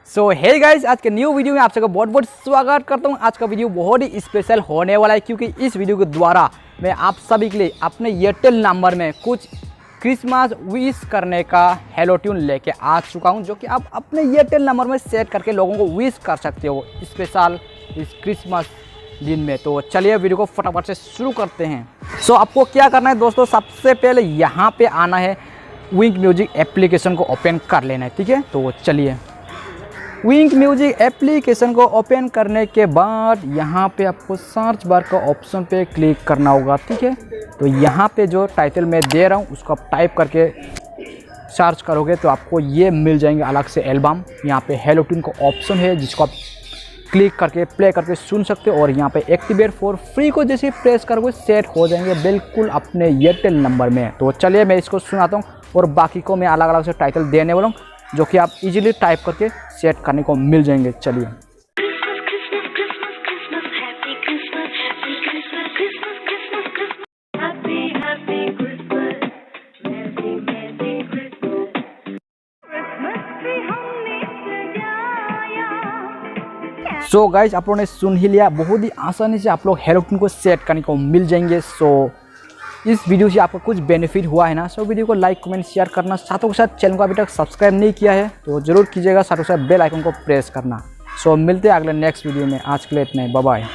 सो hey guys, आज के new video में आप सबका बहुत बहुत स्वागत करता हूं। आज का वीडियो बहुत ही स्पेशल होने वाला है क्योंकि इस वीडियो के द्वारा मैं आप सभी के लिए अपने एयरटेल नंबर में कुछ क्रिसमस विश करने का हेलोट्यून लेके आ चुका हूं, जो कि आप अपने एयरटेल नंबर में सेट करके लोगों को विश कर सकते हो स्पेशल इस क्रिसमस दिन में। तो चलिए वीडियो को फटाफट से शुरू करते हैं। सो आपको क्या करना है दोस्तों, सबसे पहले यहाँ पे आना है, विंक म्यूजिक एप्लीकेशन को ओपन कर लेना है। ठीक है, तो चलिए विंक म्यूजिक एप्लीकेशन को ओपन करने के बाद यहाँ पे आपको सर्च बार का ऑप्शन पे क्लिक करना होगा। ठीक है, तो यहाँ पे जो टाइटल मैं दे रहा हूँ उसको आप टाइप करके सर्च करोगे तो आपको ये मिल जाएंगे अलग से एल्बम। यहाँ पे हेलोट्यून का ऑप्शन है जिसको आप क्लिक करके प्ले करके सुन सकते हो, और यहाँ पे एक्टिवेट फॉर फ्री को जैसे प्रेस करोगे सेट हो जाएंगे बिल्कुल अपने एयरटेल नंबर में। तो चलिए मैं इसको सुनाता हूँ और बाकी को मैं अलग अलग से टाइटल देने वाला हूँ जो कि आप इजीली टाइप करके सेट करने को मिल जाएंगे। चलिए सो गाइज, आप लोगों ने सुन ही लिया, बहुत ही आसानी से आप लोग हेलोट्यून को सेट करने को मिल जाएंगे। सो इस वीडियो से आपको कुछ बेनिफिट हुआ है ना, सो वीडियो को लाइक कमेंट शेयर करना, साथों के साथ चैनल को अभी तक सब्सक्राइब नहीं किया है तो जरूर कीजिएगा, साथों के साथ बेल आइकन को प्रेस करना। सो मिलते हैं अगले नेक्स्ट वीडियो में। आज के लिए इतना ही, बाय बाय।